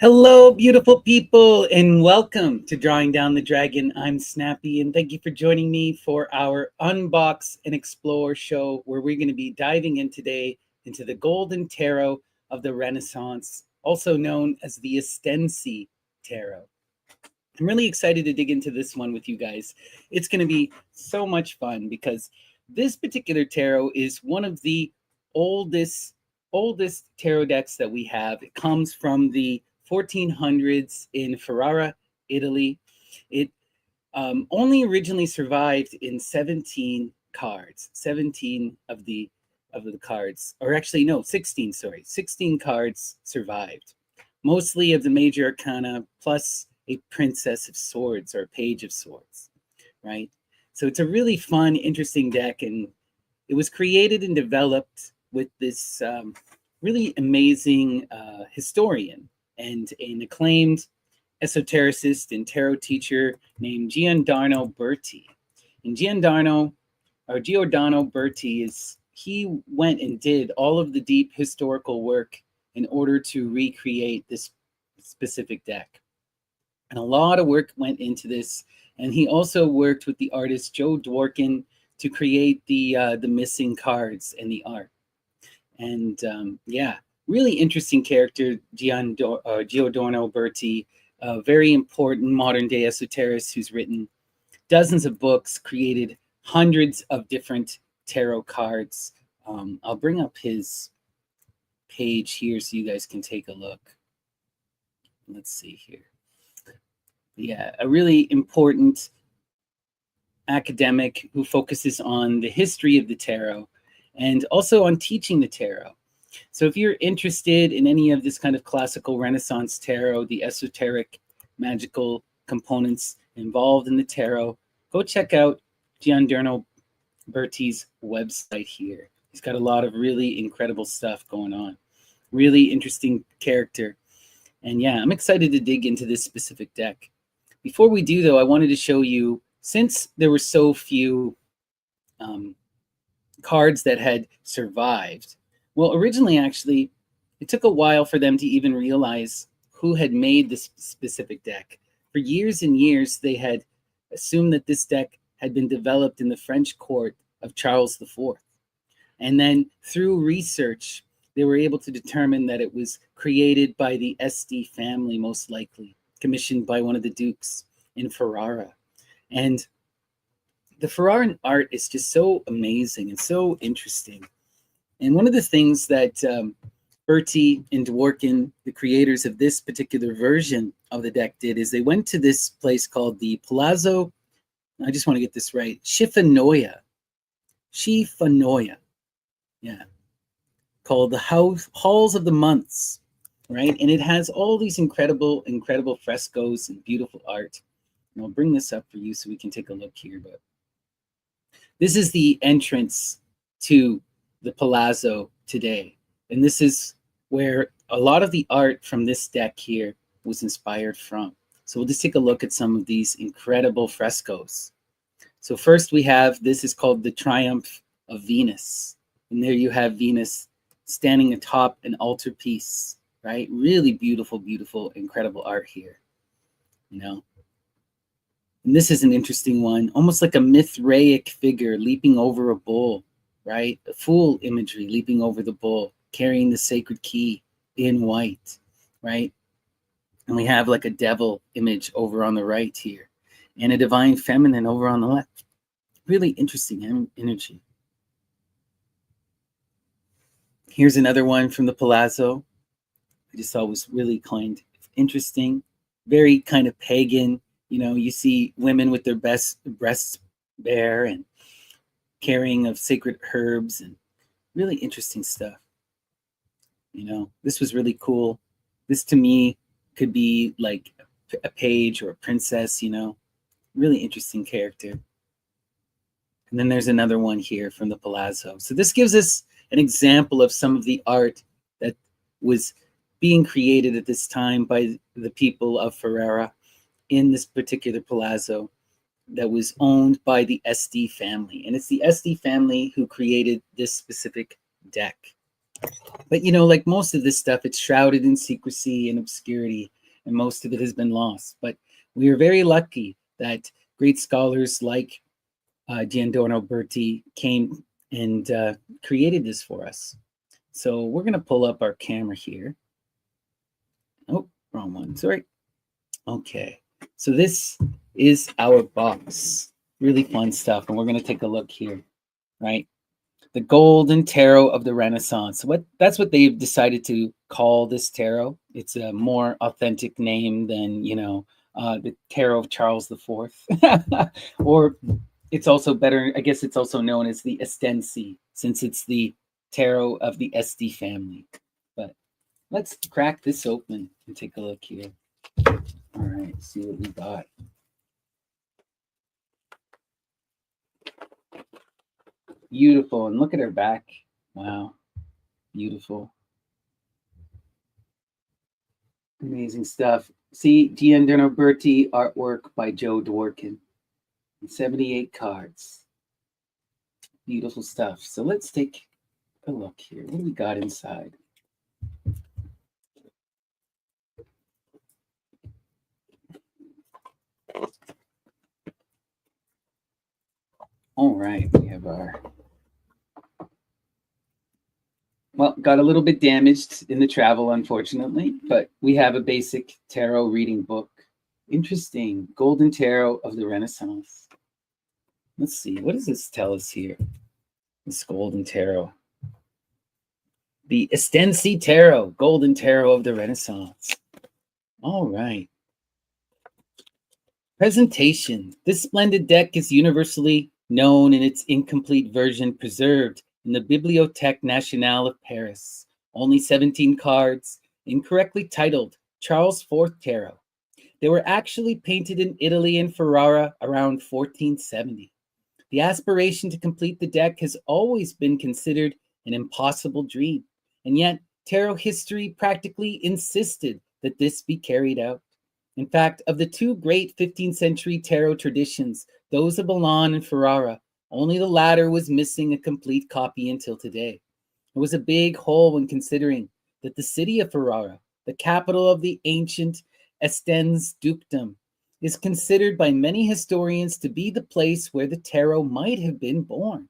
Hello, beautiful people, and welcome to Drawing Down the Dragon. I'm Snappy, and thank you for joining me for our Unbox and Explore show, where we're going to be diving in today into the Golden Tarot of the Renaissance, also known as the Estensi Tarot. I'm really excited to dig into this one with you guys. It's going to be so much fun because this particular tarot is one of the oldest tarot decks that we have. It comes from the 1400s in Ferrara, Italy. It only originally survived in 17 cards. 17 of the cards, or actually no, 16. Sorry, 16 cards survived. Mostly of the Major Arcana, plus a Princess of Swords or a Page of Swords, right? So it's a really fun, interesting deck, and it was created and developed with this really amazing historian and an acclaimed esotericist and tarot teacher named Giordano Berti. And Giordano Berti he went and did all of the deep historical work in order to recreate this specific deck. And a lot of work went into this. And he also worked with the artist Dworkin to create the missing cards and the art. And yeah, really interesting character, Giordano Berti, a very important modern day esotericist who's written dozens of books, created hundreds of different tarot cards. I'll bring up his page here so you guys can take a look. Let's see here. Yeah, a really important academic who focuses on the history of the tarot and also on teaching the tarot. So if you're interested in any of this kind of classical Renaissance tarot, the esoteric magical components involved in the tarot, go check out Giordano Berti's website here. He's got a lot of really incredible stuff going on. Really interesting character. And yeah, I'm excited to dig into this specific deck. Before we do, though, I wanted to show you, since there were so few cards that had survived. Well, originally, actually, it took a while for them to even realize who had made this specific deck. For years and years, they had assumed that this deck had been developed in the French court of Charles IV. And then through research, they were able to determine that it was created by the Estes family, most likely, commissioned by one of the dukes in Ferrara. And the Ferraran art is just so amazing and so interesting. And one of the things that Berti and Dworkin, the creators of this particular version of the deck, did is they went to this place called the Palazzo. I just want to get this right. Schifanoia. Yeah. Called the Halls of the Months, right? And it has all these incredible frescoes and beautiful art. And I'll bring this up for you so we can take a look here. But this is the entrance to the Palazzo today. And this is where a lot of the art from this deck here was inspired from. So we'll just take a look at some of these incredible frescoes. So first we have, this is called the Triumph of Venus. And there you have Venus standing atop an altarpiece, right? Really beautiful, incredible art here, you know? And this is an interesting one, almost like a Mithraic figure leaping over a bull, right? A fool imagery leaping over the bull, carrying the sacred key in white, right? And we have like a devil image over on the right here, and a divine feminine over on the left. Really interesting energy. Here's another one from the Palazzo. I just thought was really kind of interesting, very kind of pagan. You know, you see women with their breasts bare and carrying of sacred herbs and really interesting stuff. You know, this was really cool. This to me could be like a page or a princess, you know, really interesting character. And then there's another one here from the Palazzo. So this gives us an example of some of the art that was being created at this time by the people of Ferrara in this particular Palazzo that was owned by the Estes family. And it's the Estes family who created this specific deck. But, you know, like most of this stuff, it's shrouded in secrecy and obscurity, and most of it has been lost. But we are very lucky that great scholars like Giordano Berti came and created this for us. So we're going to pull up our camera here. Oh, wrong one. Sorry. Okay. So this is our box. Really fun stuff. And we're going to take a look here, right? The Golden Tarot of the Renaissance. That's what they've decided to call this tarot. It's a more authentic name than, you know, the Tarot of Charles IV. Or it's also better, I guess it's also known as the Estensi, since it's the tarot of the Este family. But let's crack this open and take a look here. All right, see what we got. Beautiful. And look at her back. Wow. Beautiful. Amazing stuff. See, Giordano Berti artwork by Joe Dworkin. 78 cards. Beautiful stuff. So let's take a look here. What do we got inside? All right, we have our... Well, got a little bit damaged in the travel, unfortunately, but we have a basic tarot reading book. Interesting. Golden Tarot of the Renaissance. Let's see. What does this tell us here? This Golden Tarot. The Estensi Tarot. Golden Tarot of the Renaissance. All right. Presentation. This splendid deck is universally known in its incomplete version preserved in the Bibliothèque Nationale of Paris. Only 17 cards, incorrectly titled Charles IV Tarot. They were actually painted in Italy and Ferrara around 1470. The aspiration to complete the deck has always been considered an impossible dream, and yet tarot history practically insisted that this be carried out. In fact, of the two great 15th century tarot traditions, those of Milan and Ferrara, only the latter was missing a complete copy until today. It was a big hole when considering that the city of Ferrara, the capital of the ancient Estensi dukedom, is considered by many historians to be the place where the tarot might have been born.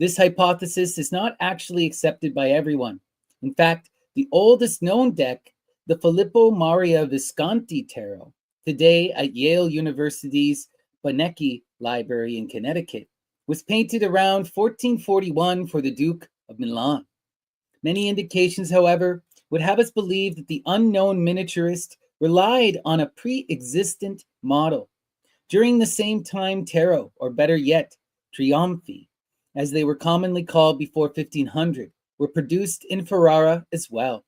This hypothesis is not actually accepted by everyone. In fact, the oldest known deck, the Filippo Maria Visconti Tarot, today at Yale University's Bonnecchi Library in Connecticut, was painted around 1441 for the Duke of Milan. Many indications, however, would have us believe that the unknown miniaturist relied on a pre-existent model. During the same time, tarot, or better yet, trionfi, as they were commonly called before 1500, were produced in Ferrara as well.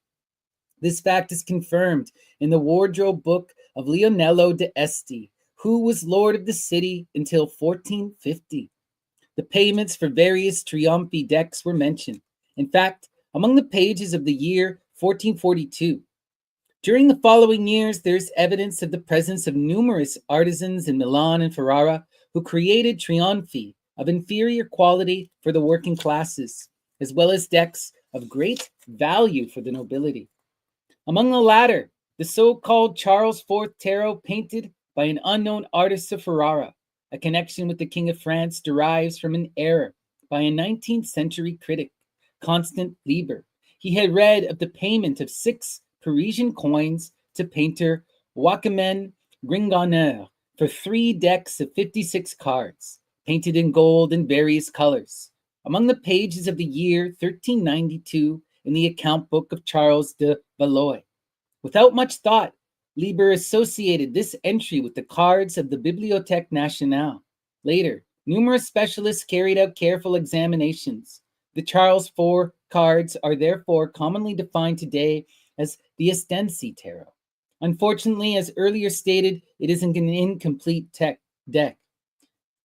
This fact is confirmed in the wardrobe book of Leonello de Este, who was lord of the city until 1450. The payments for various trionfi decks were mentioned. In fact, among the pages of the year 1442. During the following years, there's evidence of the presence of numerous artisans in Milan and Ferrara who created trionfi of inferior quality for the working classes, as well as decks of great value for the nobility. Among the latter, the so-called Charles IV Tarot painted by an unknown artist of Ferrara. A connection with the King of France derives from an error by a 19th century critic, Constant Lieber. He had read of the payment of 6 Parisian coins to painter Joachim Gringonneur for 3 decks of 56 cards, painted in gold in various colors. Among the pages of the year 1392 in the account book of Charles de Valois. Without much thought, Lieber associated this entry with the cards of the Bibliothèque Nationale. Later, numerous specialists carried out careful examinations. The Charles IV cards are therefore commonly defined today as the Estensi Tarot. Unfortunately, as earlier stated, it is an incomplete deck.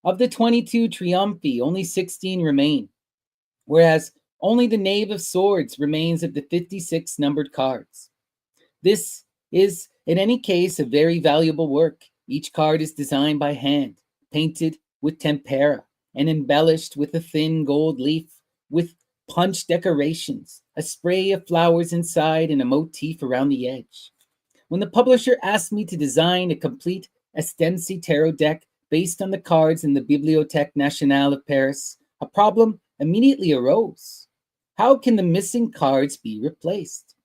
Of the 22 trionfi, only 16 remain, whereas only the Knave of Swords remains of the 56 numbered cards. This is, in any case, a very valuable work. Each card is designed by hand, painted with tempera, and embellished with a thin gold leaf with punch decorations, a spray of flowers inside, and a motif around the edge. When the publisher asked me to design a complete Estensi tarot deck based on the cards in the Bibliothèque Nationale of Paris, a problem immediately arose. How can the missing cards be replaced?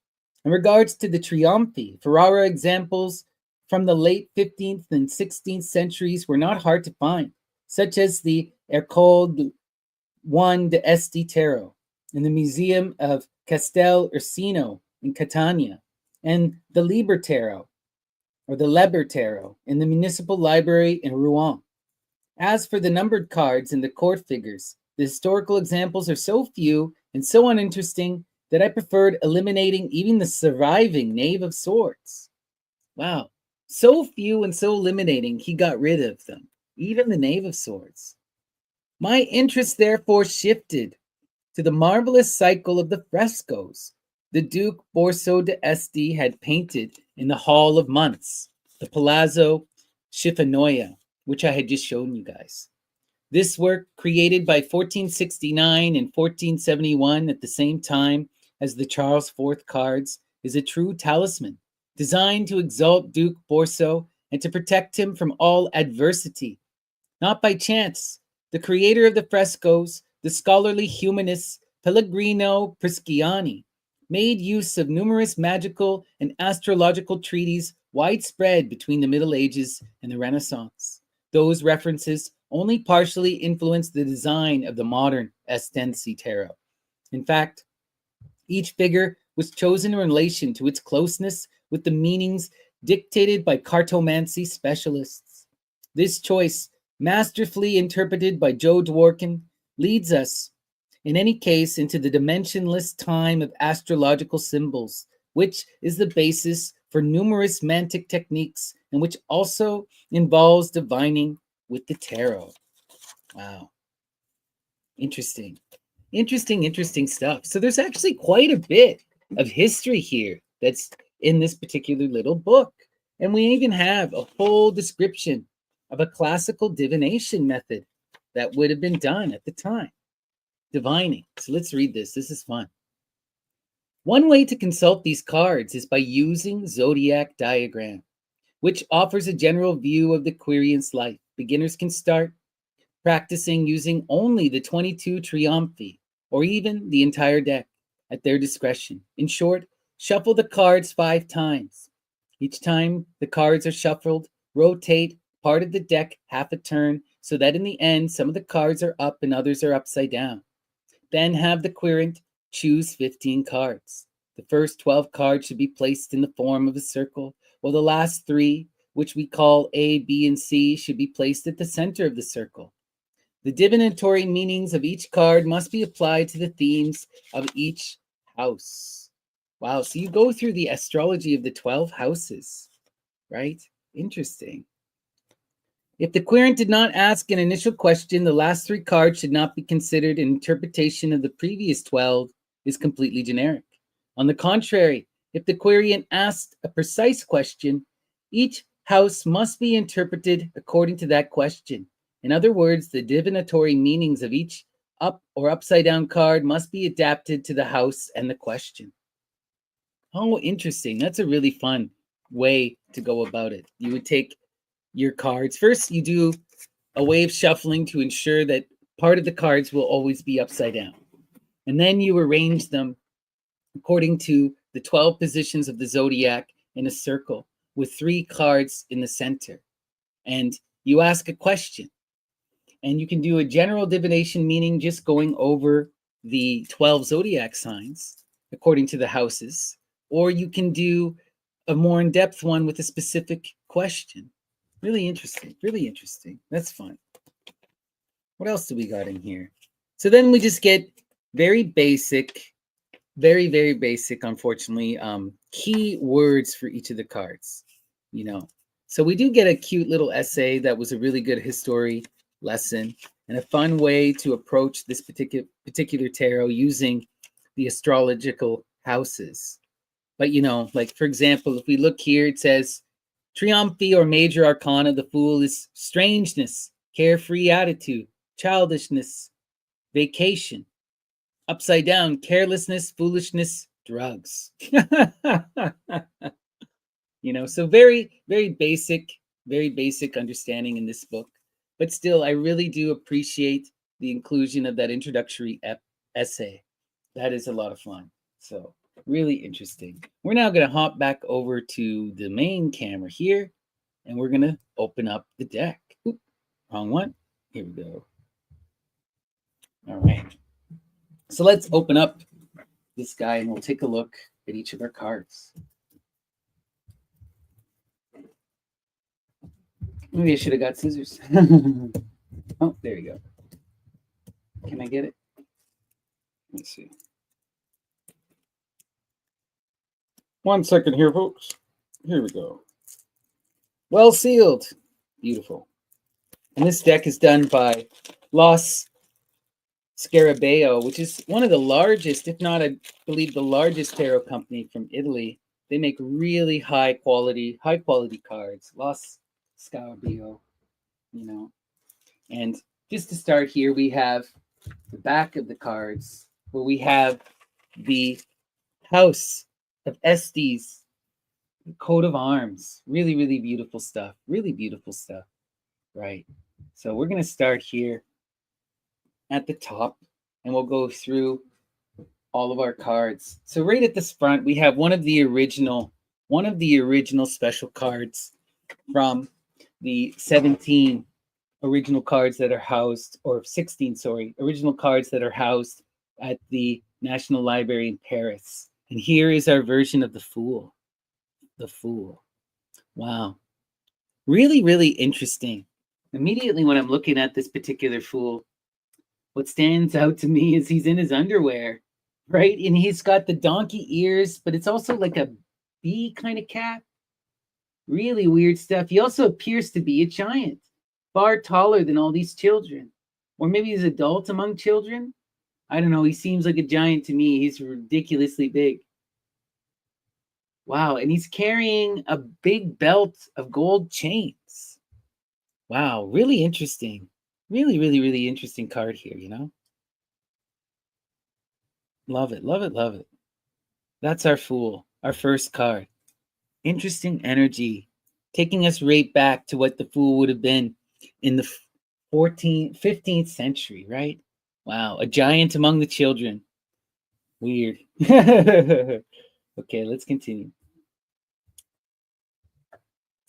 In regards to the Trionfi, Ferrara examples from the late 15th and 16th centuries were not hard to find, such as the Ercole Juan de Este Tarot in the Museum of Castel Ursino in Catania, and the Liber Tarot, or the Leber Tarot, in the Municipal Library in Rouen. As for the numbered cards and the court figures, the historical examples are so few and so uninteresting that I preferred eliminating even the surviving Knave of Swords. Wow, so few and so eliminating, he got rid of them, even the Knave of Swords. My interest therefore shifted to the marvelous cycle of the frescoes the Duke Borso de Este had painted in the Hall of Months, the Palazzo Schifanoia, which I had just shown you guys. This work, created by 1469 and 1471 at the same time as the Charles IV cards, is a true talisman, designed to exalt Duke Borso and to protect him from all adversity. Not by chance, the creator of the frescoes, the scholarly humanist Pellegrino Prisciani, made use of numerous magical and astrological treatises widespread between the Middle Ages and the Renaissance. Those references only partially influenced the design of the modern Estensi tarot. In fact, each figure was chosen in relation to its closeness with the meanings dictated by cartomancy specialists. This choice, masterfully interpreted by Joe Dworkin, leads us, in any case, into the dimensionless time of astrological symbols, which is the basis for numerous mantic techniques and which also involves divining with the tarot. Wow. Interesting. Interesting stuff. So there's actually quite a bit of history here that's in this particular little book. And we even have a whole description of a classical divination method that would have been done at the time. Divining. So let's read this. This is fun. One way to consult these cards is by using zodiac diagram, which offers a general view of the querient's life. Beginners can start practicing using only the 22 Trionfi, or even the entire deck, at their discretion. In short, shuffle the cards 5 times. Each time the cards are shuffled, rotate part of the deck half a turn so that in the end, some of the cards are up and others are upside down. Then have the querent choose 15 cards. The first 12 cards should be placed in the form of a circle, while the last 3, which we call A, B, and C, should be placed at the center of the circle. The divinatory meanings of each card must be applied to the themes of each house. Wow, so you go through the astrology of the 12 houses, right? Interesting. If the querent did not ask an initial question, the last 3 cards should not be considered. An interpretation of the previous 12 is completely generic. On the contrary, if the querent asked a precise question, each house must be interpreted according to that question. In other words, the divinatory meanings of each up or upside down card must be adapted to the house and the question. Oh, interesting. That's a really fun way to go about it. You would take your cards. First, you do a way of shuffling to ensure that part of the cards will always be upside down. And then you arrange them according to the 12 positions of the zodiac in a circle with 3 cards in the center. And you ask a question. And you can do a general divination, meaning just going over the 12 zodiac signs according to the houses. Or you can do a more in-depth one with a specific question. Really interesting. Really interesting. That's fun. What else do we got in here? So then we just get very basic, very, very basic, unfortunately, key words for each of the cards, you know. So we do get a cute little essay that was a really good history lesson and a fun way to approach this particular tarot using the astrological houses. But, you know, like, for example, if we look here, it says, Trionfi or Major Arcana, the Fool, is strangeness, carefree attitude, childishness, vacation. Upside down, carelessness, foolishness, drugs. So very basic understanding in this book. But still, I really do appreciate the inclusion of that introductory essay. That is a lot of fun. So really interesting. We're now going to hop back over to the main camera here, and we're going to open up the deck. Oop, wrong one. Here we go. All right. So let's open up this guy, and we'll take a look at each of our cards. Maybe I should have got scissors. Oh, there you go. Can I get it? Let's see. 1 second here, folks. Here we go. Well sealed. Beautiful. And this deck is done by Los Scarabeo, which is one of the largest, if not, I believe, the largest tarot company from Italy. They make really high quality cards. Los Scarabeo, And just to start here, we have the back of the cards where we have the House of Estes, coat of arms. Really, really beautiful stuff. Really beautiful stuff. Right. So we're going to start here at the top, and we'll go through all of our cards. So right at this front, we have one of the original special cards from the 17 original cards that are housed, or 16, original cards that are housed at the National Library in Paris. And here is our version of the Fool. The Fool. Wow. Really, really interesting. Immediately when I'm looking at this particular Fool, what stands out to me is he's in his underwear, right? And he's got the donkey ears, but it's also like a bee kind of cap. Really weird stuff. He also appears to be a giant, far taller than all these children. Or maybe he's adult among children. I don't know. He seems like a giant to me. He's ridiculously big. Wow. And he's carrying a big belt of gold chains. Wow. Really interesting. Really, really, really interesting card here, Love it, love it, love it. That's our Fool, our first card. Interesting energy, taking us right back to what the Fool would have been in the 15th century, right? Wow, a giant among the children. Weird. Okay, let's continue.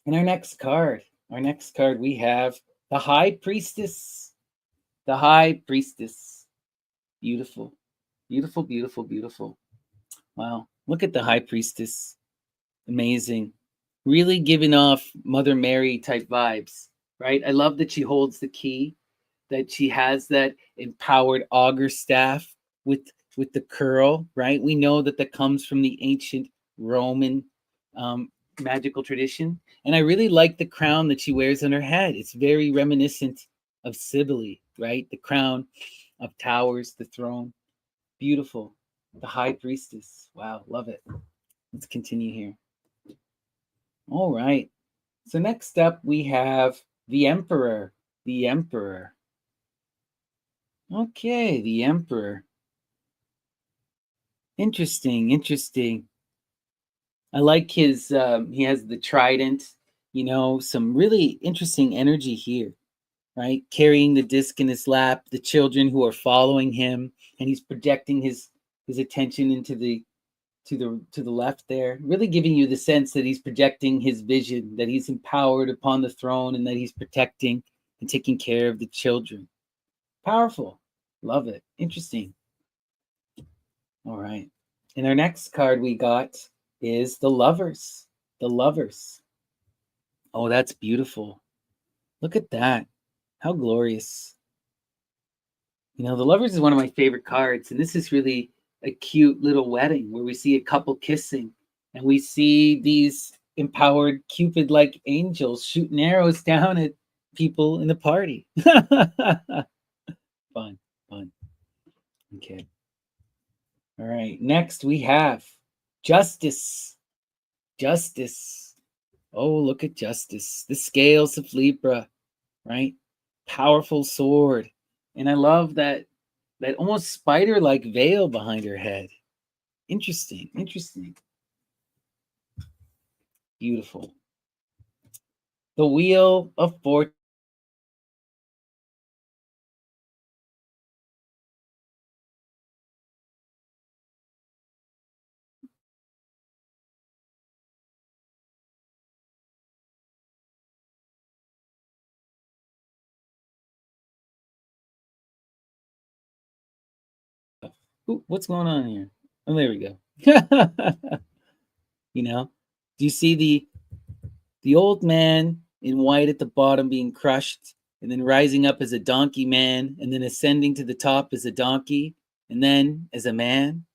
And our next card, we have the High Priestess. The High Priestess. Beautiful, beautiful, beautiful, beautiful. Wow, look at the High Priestess. Amazing. Really giving off Mother Mary type vibes, right? I love that she holds the key, that she has that empowered augur staff with the curl, right? We know that comes from the ancient Roman magical tradition. And I really like the crown that she wears on her head. It's very reminiscent of Cybele, right? The crown of towers, the throne. Beautiful. The High Priestess. Wow, love it. Let's continue here. All right. So next up, we have the Emperor. The Emperor. Okay, the Emperor. Interesting, interesting. I like his, he has the trident, some really interesting energy here, right? Carrying the disc in his lap, the children who are following him, and he's projecting his attention into the to the left there, really giving you the sense that he's projecting his vision, that he's empowered upon the throne, and that he's protecting and taking care of the children. Powerful. Love it. Interesting. All right. And our next card we got is the Lovers. The Lovers. Oh, that's beautiful. Look at that. How glorious. The Lovers is one of my favorite cards, and this is really a cute little wedding where we see a couple kissing, and we see these empowered Cupid-like angels shooting arrows down at people in the party. Fun. Okay. All right. Next we have Justice. Justice. Oh, look at Justice. The scales of Libra, right? Powerful sword. And I love that that almost spider-like veil behind her head. Interesting, interesting. Beautiful. The Wheel of Fortune. Ooh, what's going on here? Oh, there we go. You know, do you see the old man in white at the bottom being crushed, and then rising up as a donkey man, and then ascending to the top as a donkey, and then as a man?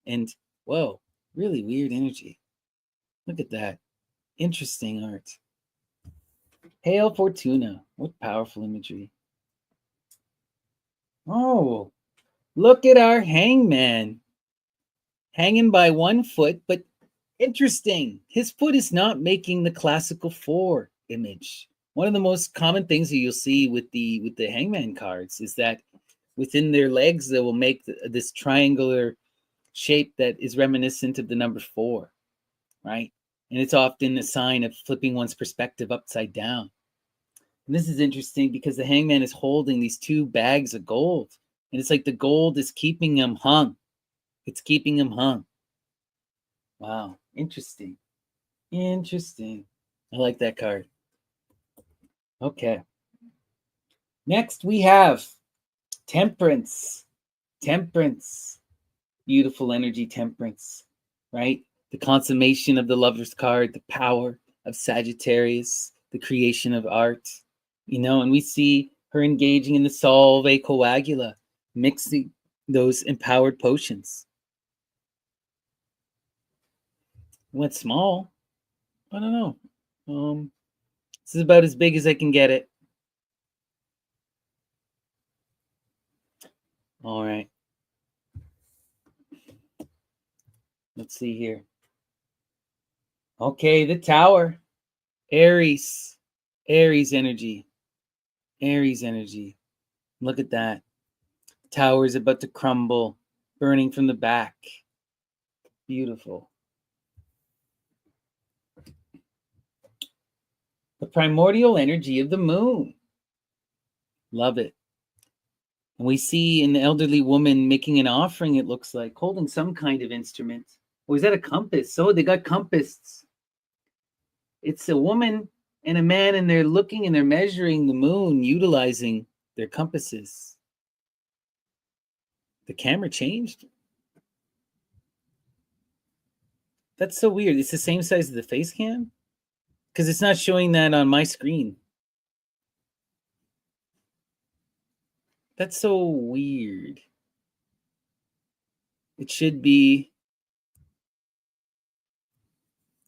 And whoa, really weird energy. Look at that. Interesting art. Hail Fortuna. What powerful imagery. Oh, look at our hangman hanging by one foot, but interesting. His foot is not making the classical four image. One of the most common things that you'll see with the hangman cards is that within their legs they will make this triangular shape that is reminiscent of the number 4, right? And it's often a sign of flipping one's perspective upside down. And this is interesting because the hangman is holding these 2 bags of gold, and it's like the gold is keeping him hung. It's keeping him hung. Wow, interesting. Interesting. I like that card. Okay. Next we have Temperance. Temperance. Beautiful energy, Temperance, right? The consummation of the Lover's card, the power of Sagittarius, the creation of art, and we see her engaging in the Solve Coagula, mixing those empowered potions. Went small. I don't know. This is about as big as I can get it. All right. Let's see here. Okay, the Tower. Aries. Aries energy. Aries energy. Look at that. Tower is about to crumble, burning from the back. Beautiful. The primordial energy of the moon. Love it. And we see an elderly woman making an offering, it looks like, holding some kind of instrument. Or is that a compass? Oh, they got compasses. It's a woman and a man, and they're looking and they're measuring the moon, utilizing their compasses. The camera changed. That's so weird. It's the same size as the face cam? Because it's not showing that on my screen. That's so weird. It should be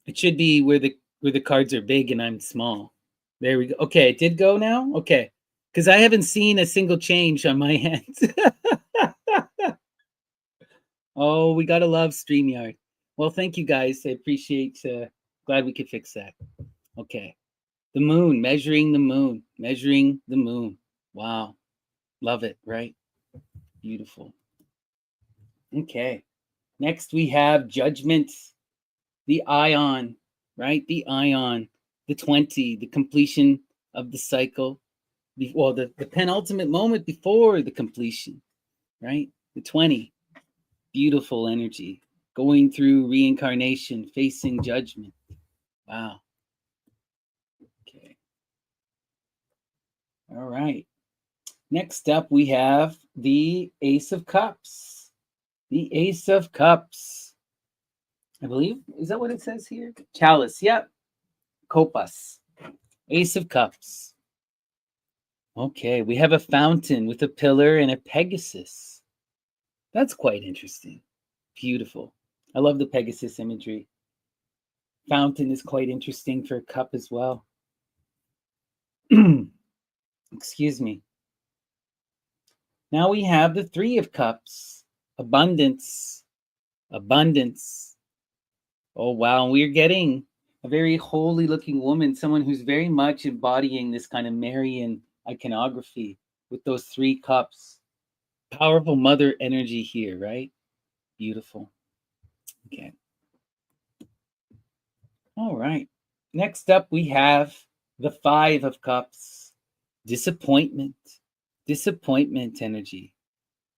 where the cards are big and I'm small. There we go. Okay, it did go now? Okay. Because I haven't seen a single change on my end. Oh, we gotta love StreamYard. Well, thank you guys. I appreciate glad we could fix that. Okay. The moon, measuring the moon, measuring the moon. Wow. Love it, right? Beautiful. Okay. Next we have Judgment, the Ion, right? The Ion, the 20, the completion of the cycle. Well, the penultimate moment before the completion, right? The 20, beautiful energy, going through reincarnation, facing judgment. Wow. Okay. All right. Next up, we have the Ace of Cups. The Ace of Cups. I believe, is that what it says here? Chalice, yep. Copas. Ace of Cups. Okay, we have a fountain with a pillar and a Pegasus. That's quite interesting. Beautiful. I love the Pegasus imagery. Fountain is quite interesting for a cup as well. Excuse me. Now we have the Three of Cups. Abundance. Abundance. Oh, wow. We're getting a very holy looking woman, someone who's very much embodying this kind of Marian iconography with those 3 cups. Powerful mother energy here, right? Beautiful. Okay. All right. Next up, we have the Five of Cups. Disappointment. Disappointment energy,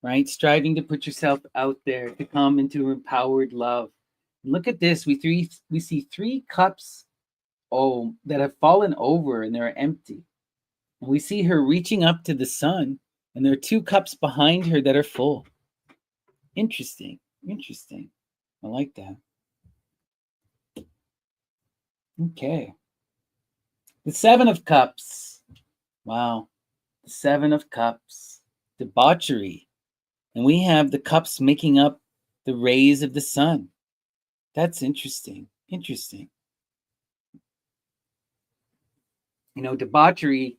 right? Striving to put yourself out there to come into empowered love. And look at this. We see three cups, that have fallen over and they're empty. And we see her reaching up to the sun, and there are two cups behind her that are full. Interesting. Interesting. I like that. Okay. The Seven of Cups. Wow. The Seven of Cups. Debauchery. And we have the cups making up the rays of the sun. That's interesting. Interesting. You know, debauchery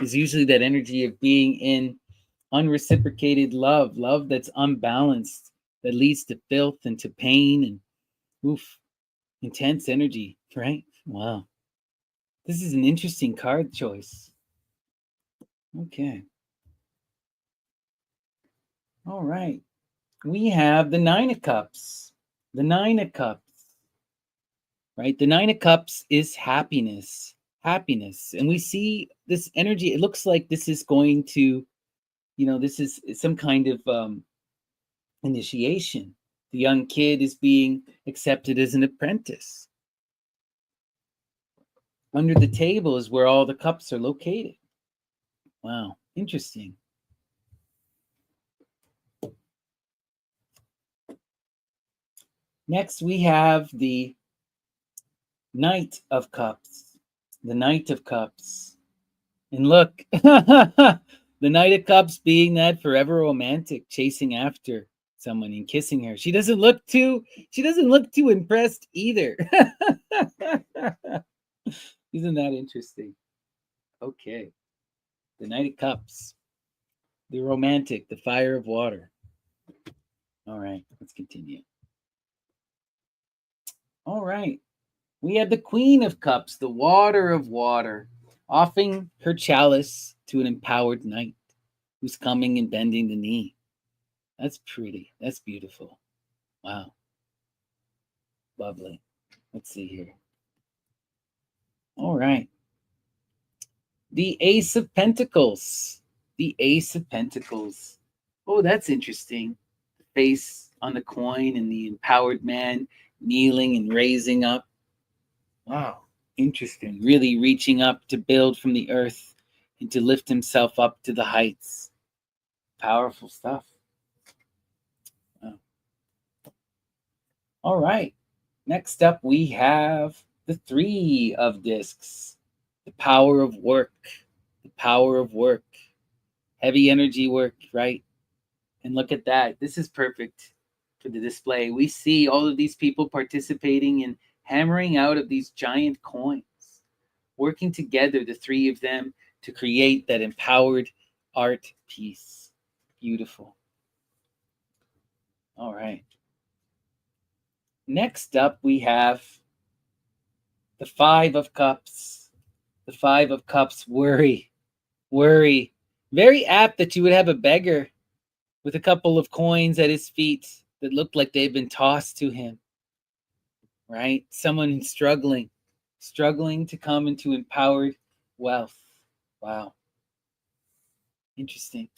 is usually that energy of being in unreciprocated love, love that's unbalanced, that leads to filth and to pain and intense energy, right? Wow. This is an interesting card choice. Okay. All right. We have the Nine of Cups. The Nine of Cups, right? The Nine of Cups is happiness, happiness. And we see this energy. It looks like this is going to, this is some kind of initiation. The young kid is being accepted as an apprentice. Under the table is where all the cups are located. Wow, interesting. Next, we have the Knight of Cups. The Knight of Cups. And look, the Knight of Cups being that forever romantic, chasing after someone and kissing her. She doesn't look too impressed either. Isn't that interesting? Okay. The Knight of Cups. The romantic, the fire of water. All right, let's continue. All right. We have the Queen of Cups, the water of water, offering her chalice to an empowered knight who's coming and bending the knee. That's pretty. That's beautiful. Wow. Lovely. Let's see here. All right. The Ace of Pentacles. The Ace of Pentacles. Oh, that's interesting. The face on the coin and the empowered man kneeling and raising up. Wow. Interesting. Really reaching up to build from the earth and to lift himself up to the heights. Powerful stuff. Wow. All right. Next up, we have the Three of Discs. The power of work. The power of work. Heavy energy work, right? And look at that. This is perfect for the display. We see all of these people participating in hammering out of these giant coins, working together, the three of them, to create that empowered art piece. Beautiful. All right. Next up, we have the Five of Cups. The Five of Cups, worry. Worry. Very apt that you would have a beggar with a couple of coins at his feet that looked like they've been tossed to him, right? Someone struggling to come into empowered wealth. Wow. Interesting.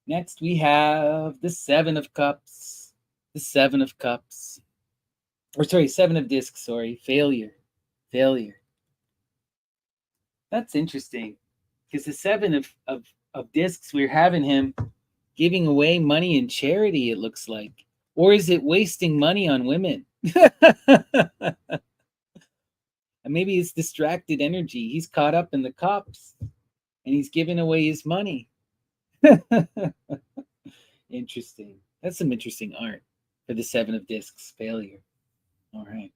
Next, we have the Seven of Cups. The Seven of Cups. Or sorry, Seven of Discs, sorry. Failure. That's interesting. Because the Seven of Discs, we're having him giving away money in charity, it looks like. Or is it wasting money on women? And maybe it's distracted energy. He's caught up in the cups and he's giving away his money. Interesting. That's some interesting art for the Seven of Discs. Failure. All right.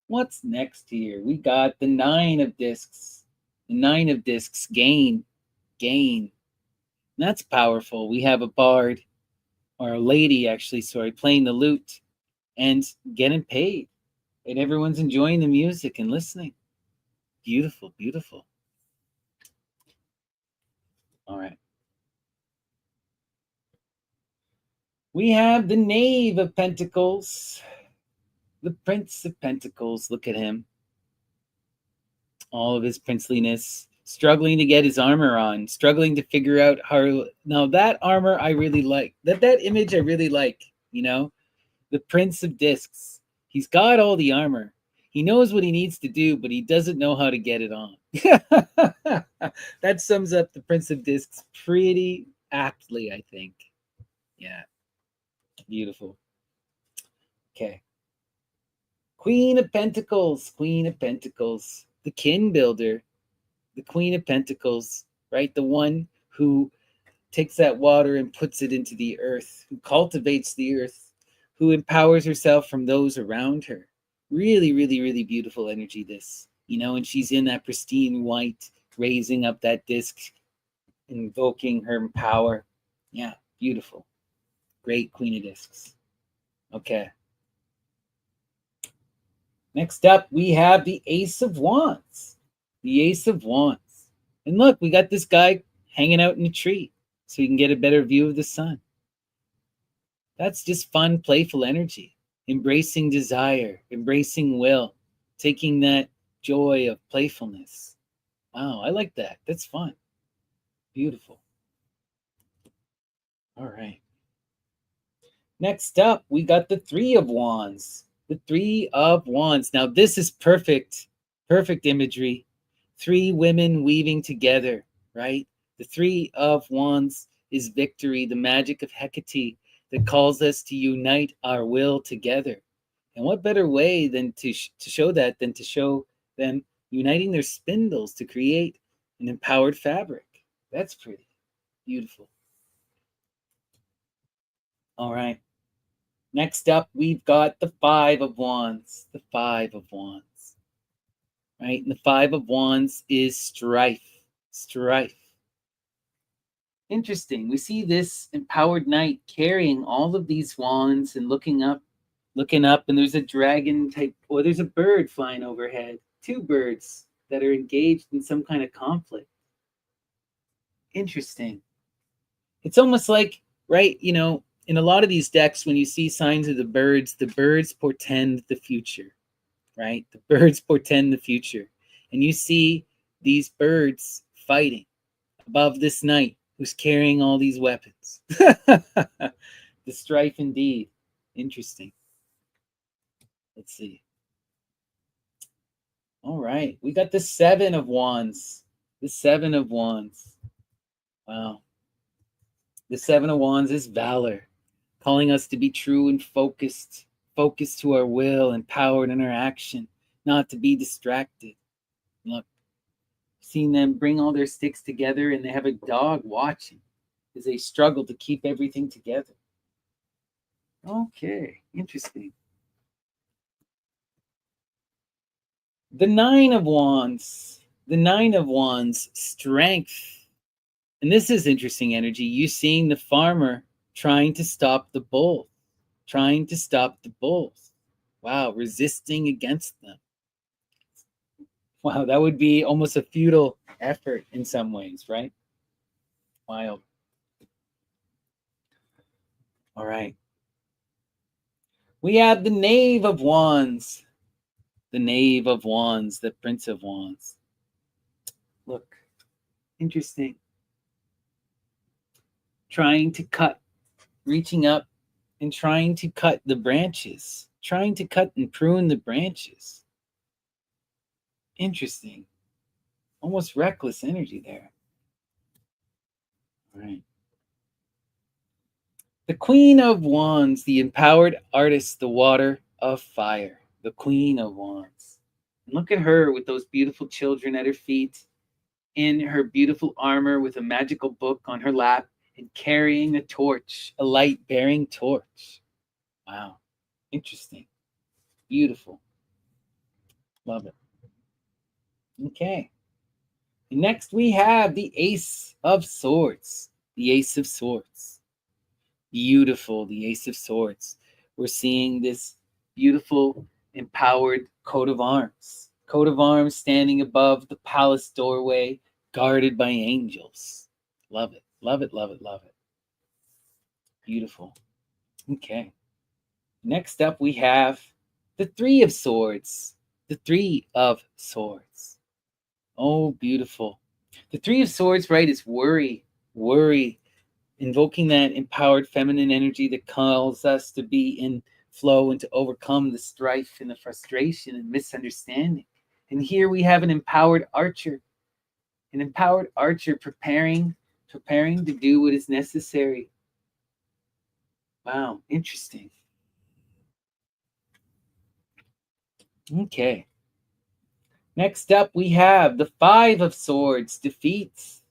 What's next here? We got the Nine of Discs. The Nine of Discs. Gain. That's powerful. We have a bard, or a lady actually, sorry, playing the lute and getting paid. And everyone's enjoying the music and listening. Beautiful. All right. We have the Knave of Pentacles, the Prince of Pentacles. Look at him. All of his princeliness, struggling to get his armor on, struggling to figure out how. Now that armor I really like. That image I really like. You know, the Prince of Discs. He's got all the armor. He knows what he needs to do, but he doesn't know how to get it on. That sums up the Prince of Discs pretty aptly, I think. Yeah, beautiful. Okay. Queen of Pentacles, Queen of Pentacles, the kin builder, the Queen of Pentacles, right? The one who takes that water and puts it into the earth, who cultivates the earth, who empowers herself from those around her. Really, really, really beautiful energy, this, you know, and she's in that pristine white, raising up that disc, invoking her power. Yeah, beautiful. Great Queen of Discs. Okay. Next up, we have the Ace of Wands. The Ace of Wands. And look, we got this guy hanging out in a tree so you can get a better view of the sun. That's just fun, playful energy. Embracing desire, embracing will, taking that joy of playfulness. Wow, I like that. That's fun. Beautiful. All right. Next up, we got the Three of Wands. The Three of Wands. Now, this is perfect, perfect imagery. Three women weaving together, right? The Three of Wands is victory, the magic of Hecate that calls us to unite our will together. And what better way than to show that than to show them uniting their spindles to create an empowered fabric? That's pretty beautiful. All right. Next up, we've got the Five of Wands. The Five of Wands. Right? And the Five of Wands is strife. Strife. Interesting. We see this empowered knight carrying all of these wands and looking up, and there's a dragon type, or there's a bird flying overhead. Two birds that are engaged in some kind of conflict. Interesting. It's almost like, right, you know, in a lot of these decks, when you see signs of the birds portend the future, right? The birds portend the future. And you see these birds fighting above this knight who's carrying all these weapons. The strife indeed. Interesting. Let's see. All right. We got the Seven of Wands. The Seven of Wands. Wow. The Seven of Wands is valor, calling us to be true and focused to our will, empowered in our action, not to be distracted. Look, seeing them bring all their sticks together, and they have a dog watching as they struggle to keep everything together. Okay, interesting. The Nine of Wands. The Nine of Wands, strength. And this is interesting energy. You seeing the farmer trying to stop the bull, trying to stop the bulls. Wow, resisting against them. Wow, that would be almost a futile effort in some ways, right? Wild. All right. We have the Knave of Wands. The Knave of Wands, the Prince of Wands. Look, interesting. Trying to cut, reaching up and trying to cut the branches, trying to cut and prune the branches. Interesting. Almost reckless energy there. All right. The Queen of Wands, the empowered artist, the water of fire. The Queen of Wands. And look at her with those beautiful children at her feet, in her beautiful armor with a magical book on her lap, and carrying a torch, a light-bearing torch. Wow. Interesting. Beautiful. Love it. Okay. Next, we have the Ace of Swords. The Ace of Swords. Beautiful, the Ace of Swords. We're seeing this beautiful, empowered coat of arms. Coat of arms standing above the palace doorway, guarded by angels. Love it. Love it. Love it. Love it. Beautiful. Okay. Next up, we have the Three of Swords. The Three of Swords. Oh, beautiful. The Three of Swords, right, is worry. Worry. Invoking that empowered feminine energy that calls us to be in flow and to overcome the strife and the frustration and misunderstanding. And here we have an empowered archer preparing to do what is necessary. Wow, interesting. Okay. Next up, we have the Five of Swords, defeats.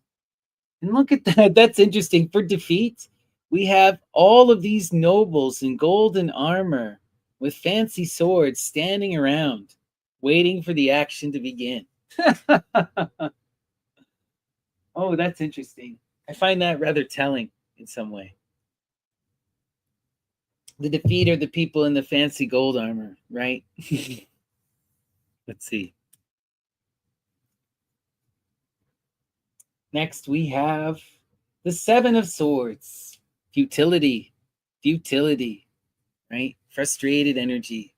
And look at that. That's interesting. For defeat, we have all of these nobles in golden armor with fancy swords standing around, waiting for the action to begin. Oh, that's interesting. I find that rather telling in some way. The defeat are the people in the fancy gold armor, right? Let's see. Next, we have the Seven of Swords. Futility, right? Frustrated energy,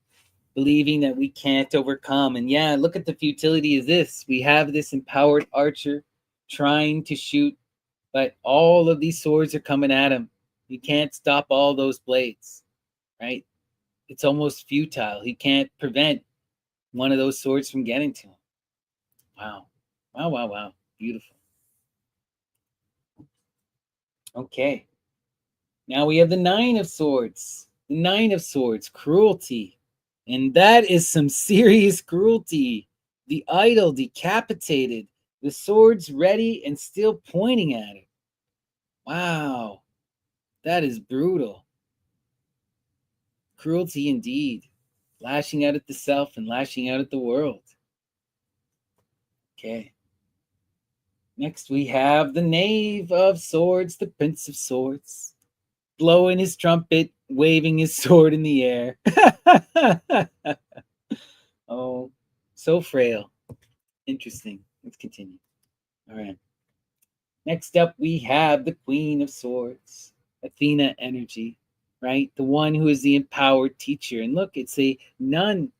believing that we can't overcome. And yeah, look at the futility of this. We have this empowered archer trying to shoot, but all of these swords are coming at him. You can't stop all those blades, right? It's almost futile. He can't prevent one of those swords from getting to him. Wow. Wow, wow, wow. Beautiful. Okay. Now we have the Nine of Swords. The Nine of Swords, cruelty. And that is some serious cruelty. The idol decapitated, the swords ready and still pointing at it. Wow. That is brutal. Cruelty indeed. Lashing out at the self and lashing out at the world. Okay. Next we have the Knave of Swords, the Prince of Swords. Blowing his trumpet, waving his sword in the air. Oh, so frail. Interesting. Let's continue. All right. Next up, we have the Queen of Swords, Athena energy, right? The one who is the empowered teacher. And look, it's a nun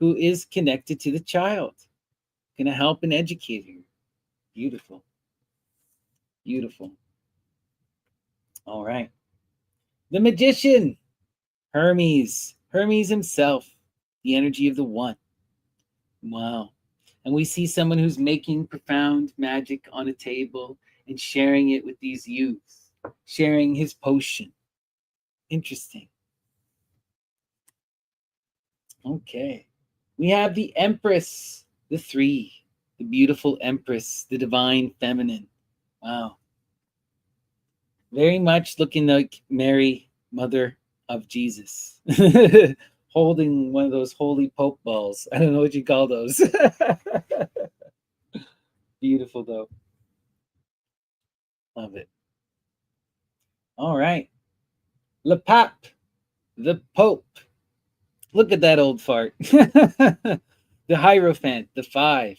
who is connected to the child, going to help and educate her. Beautiful. Beautiful. All right. The Magician, Hermes himself, the energy of the one. Wow. And we see someone who's making profound magic on a table and sharing it with these youths, sharing his potion. Interesting. Okay. We have the Empress, the three, the beautiful Empress, the divine feminine. Wow. Very much looking like Mary, mother of Jesus, holding one of those holy Pope balls. I don't know what you call those. Beautiful, though. Love it. All right. Le Pape, the Pope. Look at that old fart. The Hierophant, the five,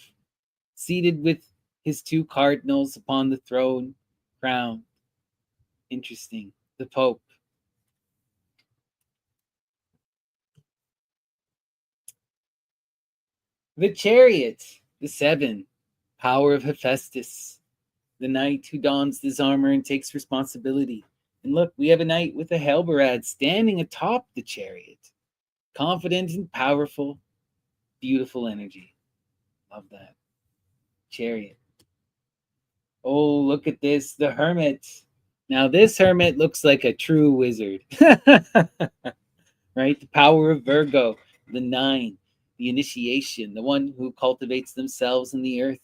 seated with his two cardinals upon the throne, crown. Interesting. The Pope. The Chariot, the seven, power of Hephaestus, the knight who dons his armor and takes responsibility. And look, we have a knight with a halberd standing atop the chariot, confident and powerful, beautiful energy. Love that. Chariot. Oh, look at this, the Hermit. Now, this Hermit looks like a true wizard, right? The power of Virgo, the nine, the initiation, the one who cultivates themselves in the earth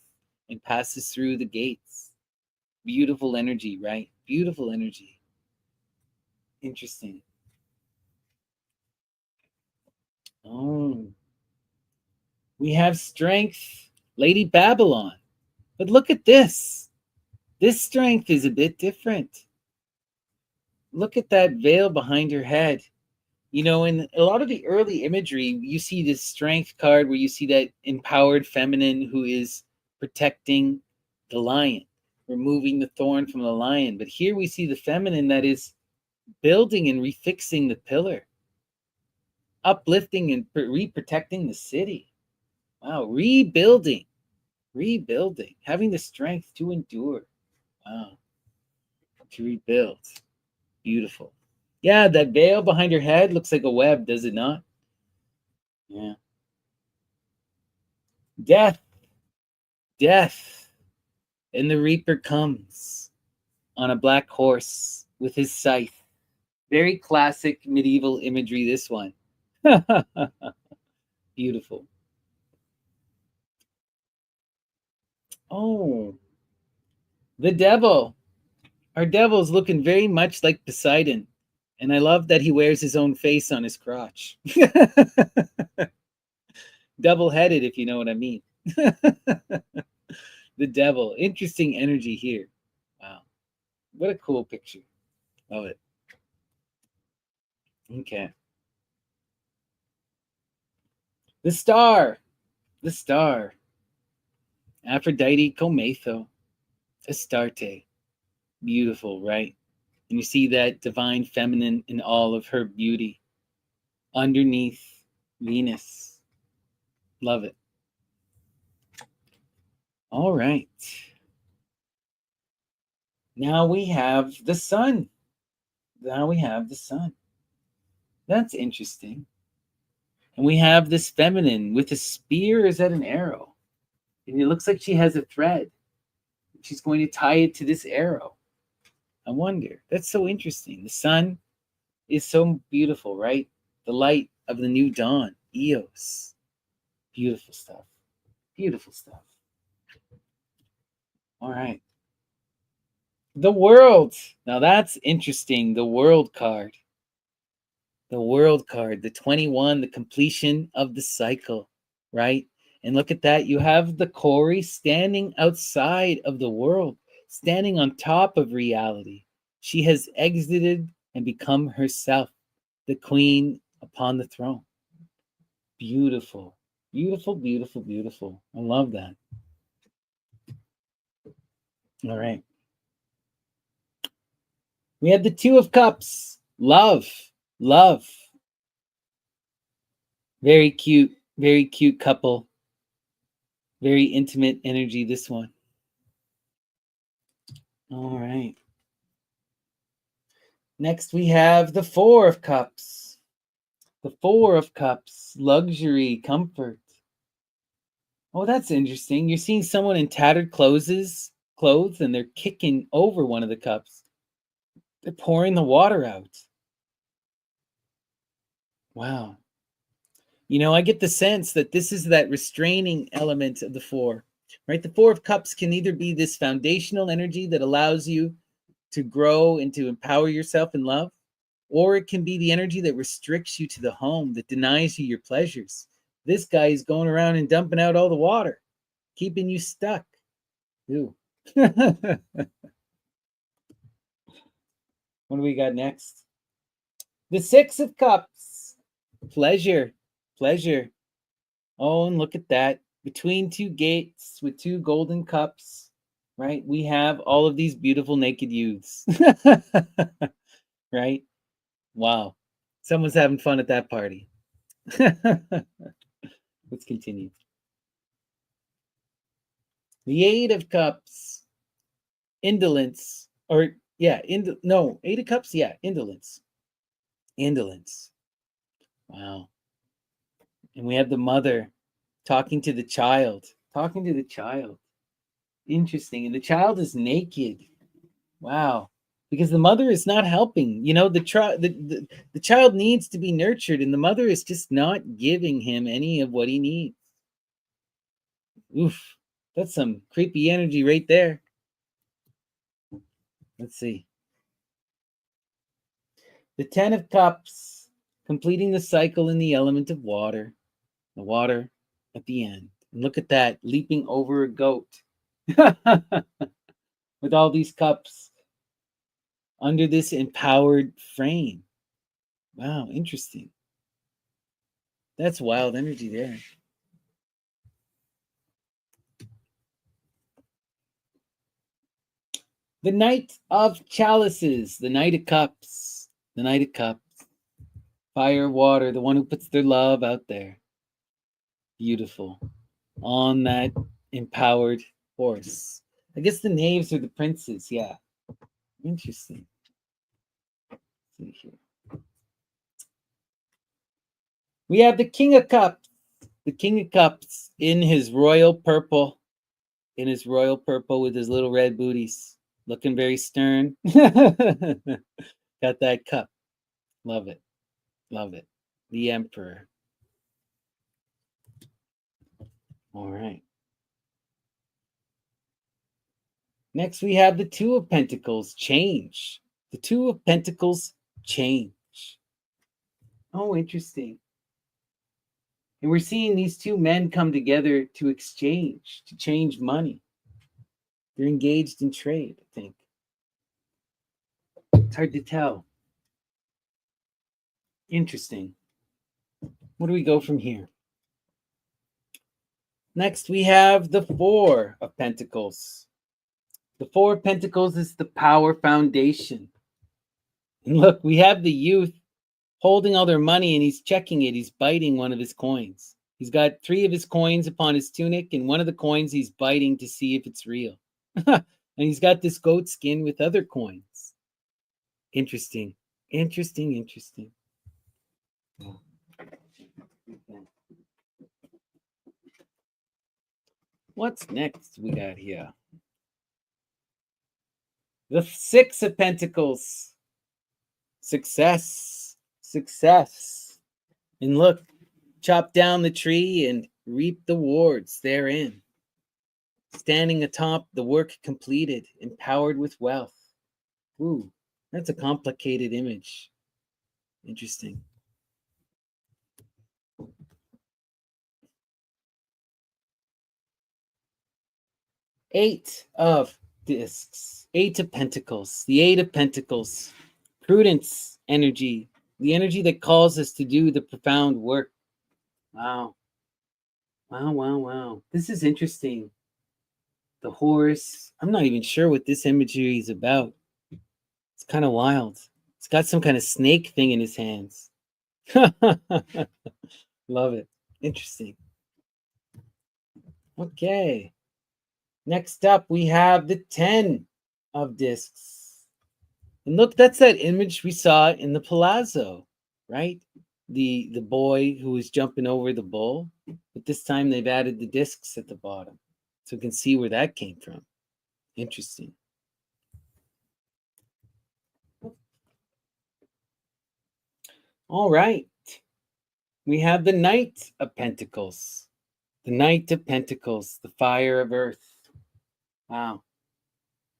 and passes through the gates. Beautiful energy, right? Beautiful energy. Interesting. Oh, we have strength, Lady Babylon. But look at this. This strength is a bit different. Look at that veil behind her head. You know, in a lot of the early imagery, you see this strength card where you see that empowered feminine who is protecting the lion, removing the thorn from the lion. But here we see the feminine that is building and refixing the pillar, uplifting and re-protecting the city. Wow, rebuilding, having the strength to endure. Wow, to rebuild. Beautiful. Yeah, that veil behind her head looks like a web, does it not? Yeah. Death, death. And the Reaper comes on a black horse with his scythe. Very classic medieval imagery, this one. Beautiful. Oh, the devil. Our devil's looking very much like Poseidon. And I love that he wears his own face on his crotch. Double-headed, if you know what I mean. The devil. Interesting energy here. Wow. What a cool picture. Love it. Okay. The star. The star. Aphrodite Comatho. Astarte. Beautiful, right? And you see that divine feminine in all of her beauty. Underneath Venus. Love it. All right. Now we have the sun. Now we have the sun. That's interesting. And we have this feminine with a spear. Is that an arrow? And it looks like she has a thread. She's going to tie it to this arrow. I wonder. That's so interesting. The sun is so beautiful, right? The light of the new dawn. Eos. Beautiful stuff. Beautiful stuff. All right. The world. Now that's interesting. The world card. The world card. The 21, the completion of the cycle, right? And look at that. You have the Corey standing outside of the world, standing on top of reality. She has exited and become herself, the queen upon the throne. Beautiful. Beautiful, beautiful, beautiful. I love that. All right. We have the Two of Cups. Love. Love. Very cute couple. Very intimate energy, this one. All right. Next, we have the Four of Cups. The Four of Cups. Luxury, comfort. Oh, that's interesting. You're seeing someone in tattered clothes, and they're kicking over one of the cups. They're pouring the water out. Wow. You know, I get the sense that this is that restraining element of the four, right? The Four of Cups can either be this foundational energy that allows you to grow and to empower yourself in love, or it can be the energy that restricts you to the home, that denies you your pleasures. This guy is going around and dumping out all the water, keeping you stuck. Ooh. What do we got next? The Six of Cups. Pleasure. Pleasure. Oh, and look at that. Between two gates with two golden cups, right? We have all of these beautiful naked youths. Right? Wow. Someone's having fun at that party. Let's continue. The Eight of Cups. Indolence. Or, yeah, no, Eight of Cups? Yeah, indolence. Indolence. Wow. And we have the mother talking to the child. Talking to the child. Interesting. And the child is naked. Wow. Because the mother is not helping. You know, the child needs to be nurtured, and the mother is just not giving him any of what he needs. Oof. That's some creepy energy right there. Let's see. The Ten of Cups, completing the cycle in the element of water. The water at the end. And look at that, leaping over a goat. With all these cups under this empowered frame. Wow, interesting. That's wild energy there. The Knight of Chalices, the Knight of Cups, the Knight of Cups. Fire, water, the one who puts their love out there. Beautiful. On that empowered horse. I guess the knaves are the princes, yeah. Interesting. Let's see here. We have the King of Cups. The King of Cups in his royal purple. In his royal purple with his little red booties. Looking very stern. Got that cup. Love it. Love it. The Emperor. All right. Next, we have the Two of Pentacles. Change. The Two of Pentacles. Change. Oh, interesting. And we're seeing these two men come together to exchange, to change money. They're engaged in trade, I think. It's hard to tell. Interesting. Where do we go from here? Next, we have the Four of Pentacles. The Four of Pentacles is the power foundation. And look, we have the youth holding all their money and he's checking it. He's biting one of his coins. He's got 3 of his coins upon his tunic, and one of the coins he's biting to see if it's real. And he's got this goat skin with other coins. Interesting. Interesting, interesting. What's next we got here? The Six of Pentacles. Success. Success. And look, chop down the tree and reap the rewards therein. Standing atop the work completed, empowered with wealth. Ooh, that's a complicated image. Interesting. Eight of discs. Eight of Pentacles. The Eight of Pentacles. Prudence energy. The energy that calls us to do the profound work. Wow. Wow, wow, wow. This is interesting. The horse. I'm not even sure what this imagery is about. It's kind of wild. It's got some kind of snake thing in his hands. Love it. Interesting. Okay. Next up, we have the 10 of discs. And look, that's that image we saw in the Palazzo, right? The boy who was jumping over the bull. But this time they've added the discs at the bottom. So we can see where that came from. Interesting. All right. We have the Knight of Pentacles. The Knight of Pentacles, the fire of earth. Wow.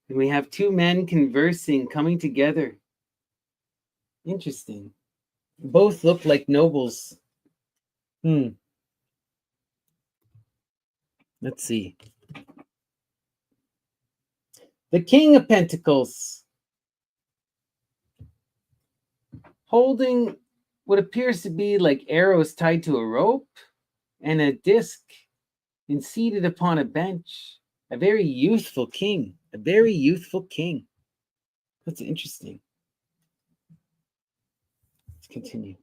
And we have 2 men conversing, coming together. Interesting. Both look like nobles. Let's see. The King of Pentacles. Holding what appears to be like arrows tied to a rope and a disc and seated upon a bench. A very youthful king. A very youthful king. That's interesting. Let's continue.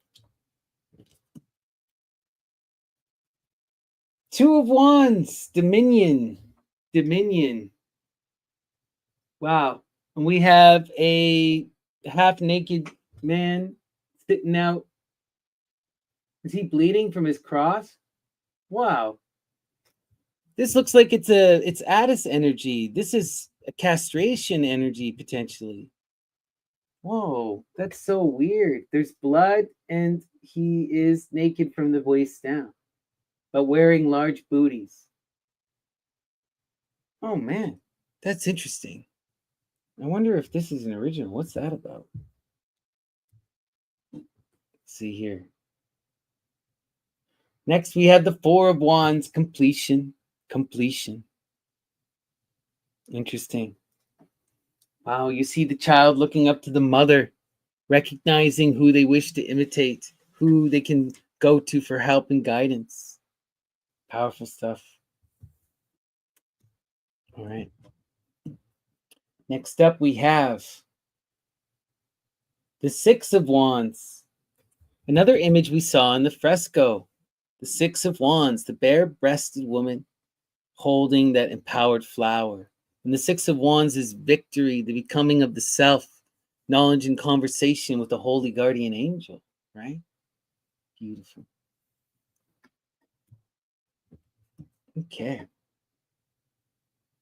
2 of Wands. Dominion. Dominion. Wow. And we have a half-naked man sitting out. Is he bleeding from his cross? Wow. This looks like it's Addis energy. This is a castration energy, potentially. Whoa, that's so weird. There's blood and he is naked from the waist down, but wearing large booties. Oh man, that's interesting. I wonder if this is an original. What's that about? Let's see here. Next, we have the 4 of Wands, completion. Completion. Interesting. Wow, you see the child looking up to the mother, recognizing who they wish to imitate, who they can go to for help and guidance. Powerful stuff. All right. Next up, we have the Six of Wands. Another image we saw in the fresco. The Six of Wands, the bare-breasted woman holding that empowered flower. And the Six of Wands is victory, the becoming of the self, knowledge and conversation with the holy guardian angel, right? Beautiful. Okay.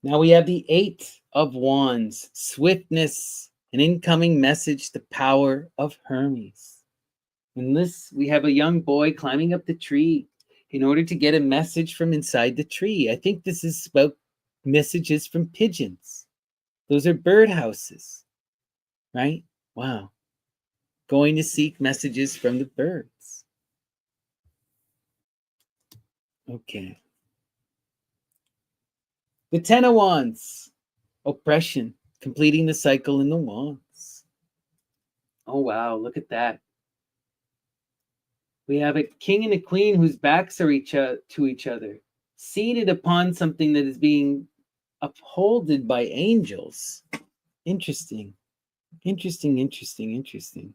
Now we have the Eight of Wands, swiftness, an incoming message, the power of Hermes. In this, we have a young boy climbing up the tree in order to get a message from inside the tree. I think this is about messages from pigeons. Those are birdhouses, right? Wow. Going to seek messages from the birds. Okay. The Ten of Wands, oppression, completing the cycle in the wands. Oh, wow. Look at that. We have a king and a queen whose backs are to each other, seated upon something that is being upholded by angels. Interesting. Interesting, interesting, interesting.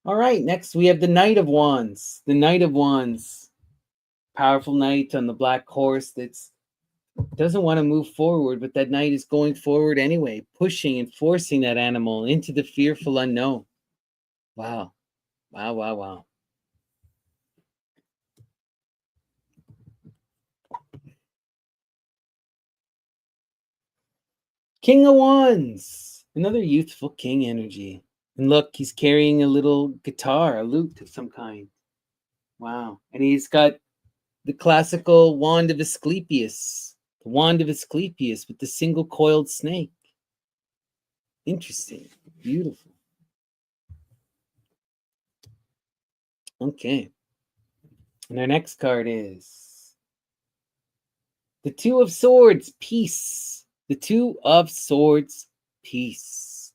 All right, next we have the Knight of Wands. The Knight of Wands. Powerful knight on the black horse that's doesn't want to move forward, but that knight is going forward anyway, pushing and forcing that animal into the fearful unknown. Wow. Wow, wow, wow. King of Wands. Another youthful king energy. And look, he's carrying a little guitar, a lute of some kind. Wow. And he's got the classical wand of Asclepius. The wand of Asclepius with the single coiled snake. Interesting. Beautiful. Okay. And our next card is the Two of Swords, peace. The Two of Swords, peace.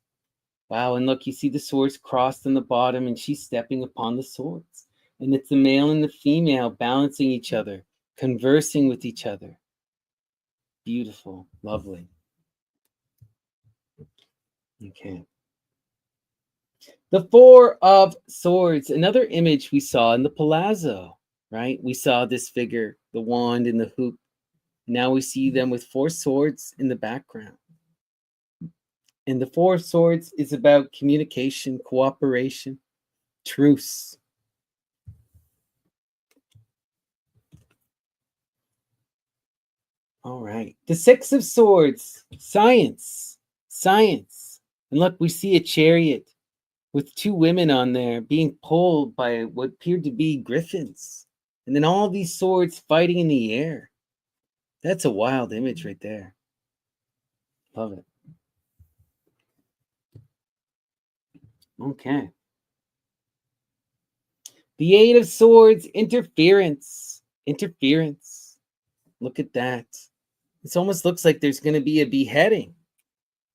Wow, and look, you see the swords crossed on the bottom, and she's stepping upon the swords. And it's the male and the female balancing each other, conversing with each other. Beautiful, lovely. Okay. The Four of Swords, another image we saw in the palazzo, right? We saw this figure, the wand and the hoop. Now we see them with four swords in the background. And the Four of Swords is about communication, cooperation, truce. All right. The Six of Swords, science, science. And look, we see a chariot with two women on there being pulled by what appeared to be griffins. And then all these swords fighting in the air. That's a wild image right there. Love it. Okay. The Eight of Swords, interference. Interference. Look at that. This almost looks like there's going to be a beheading.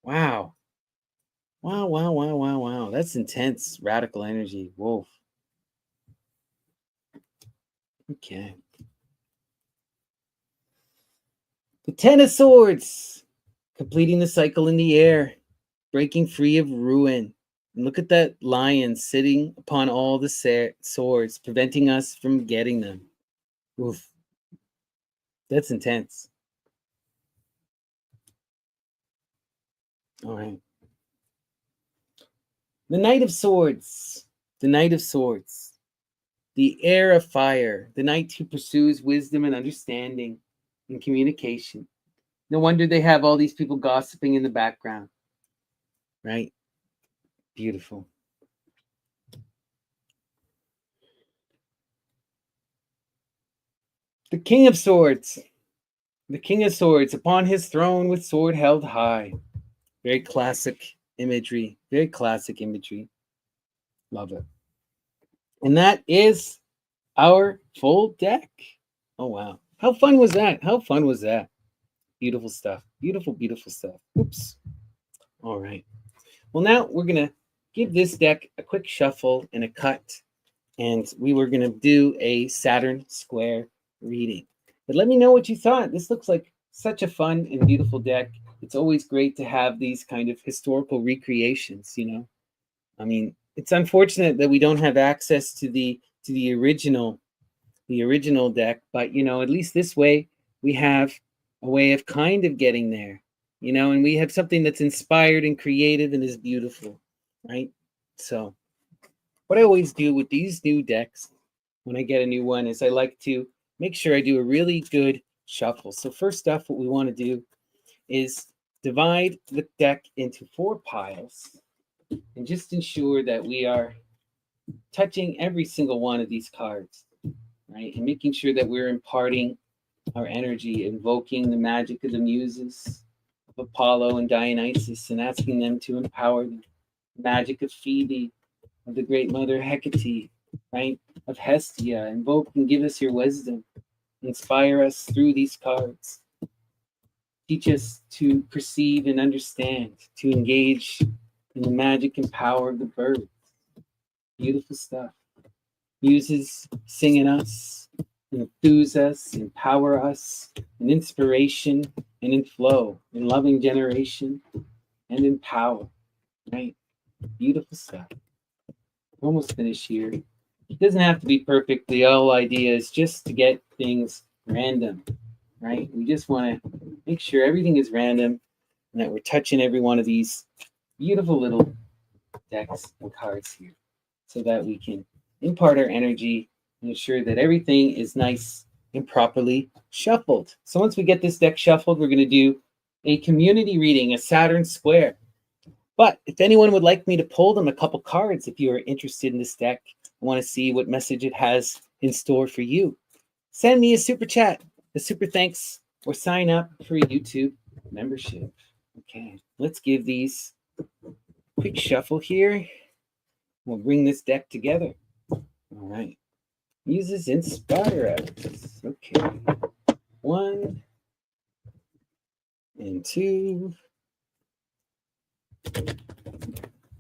Wow. Wow, wow, wow, wow, wow. That's intense, radical energy. Whoa. Okay. The Ten of Swords, completing the cycle in the air, breaking free of ruin. And look at that lion sitting upon all the swords, preventing us from getting them. Oof. That's intense. All right. The Knight of Swords. The Knight of Swords. The Heir of Fire. The knight who pursues wisdom and understanding and communication. No wonder they have all these people gossiping in the background. Right? Beautiful. The King of Swords. The King of Swords upon his throne with sword held high. Very classic imagery. Very classic imagery. Love it. And that is our full deck. Oh, wow. How fun was that? How fun was that? Beautiful stuff. Beautiful, beautiful stuff. Oops. All right. Well, now we're going to give this deck a quick shuffle and a cut. And we were going to do a Saturn square reading. But let me know what you thought. This looks like such a fun and beautiful deck. It's always great to have these kind of historical recreations, you know. I mean, it's unfortunate that we don't have access to the original deck, but you know, at least this way we have a way of kind of getting there, you know, and we have something that's inspired and creative and is beautiful, right? So what I always do with these new decks when I get a new one is I like to make sure I do a really good shuffle. So first off, what we want to do is divide the deck into 4 piles and just ensure that we are touching every single one of these cards, right? And making sure that we're imparting our energy, invoking the magic of the muses, of Apollo and Dionysus, and asking them to empower the magic of Phoebe, of the great mother Hecate, right? Of Hestia. Invoke and give us your wisdom. Inspire us through these cards. Teach us to perceive and understand, to engage in the magic and power of the birds. Beautiful stuff. Muses sing in us, enthuse us, empower us, in inspiration and in flow, in loving generation and in power, right? Beautiful stuff. Almost finished here. It doesn't have to be perfect. The whole idea is just to get things random, right? We just want to make sure everything is random and that we're touching every one of these beautiful little decks and cards here so that we can impart our energy and ensure that everything is nice and properly shuffled. So once we get this deck shuffled, we're going to do a community reading, a Saturn square. But if anyone would like me to pull them a couple cards, if you are interested in this deck, I want to see what message it has in store for you, send me a super chat, a super thanks, or sign up for a YouTube membership. Okay, let's give these a quick shuffle here. We'll bring this deck together. All right. Muses inspire us. Okay. 1 and 2.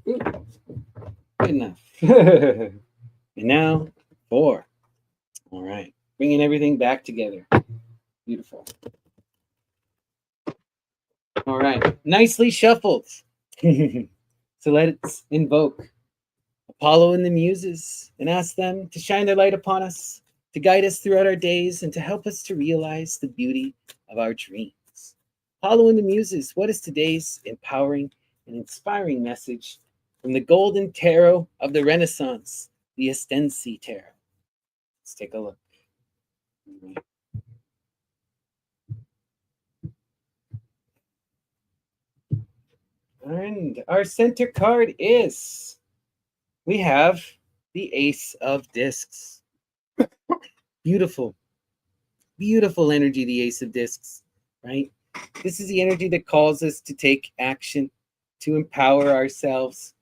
Ooh, good enough. And now 4. All right. Bringing everything back together. Beautiful. All right. Nicely shuffled. So let's invoke Apollo and the Muses and ask them to shine their light upon us, to guide us throughout our days, and to help us to realize the beauty of our dreams. Apollo and the Muses, what is today's empowering and inspiring message from the golden tarot of the Renaissance, the Estensi tarot? Let's take a look. And our center card is, we have the Ace of Discs. Beautiful, beautiful energy, the Ace of Discs, right? This is the energy that calls us to take action, to empower ourselves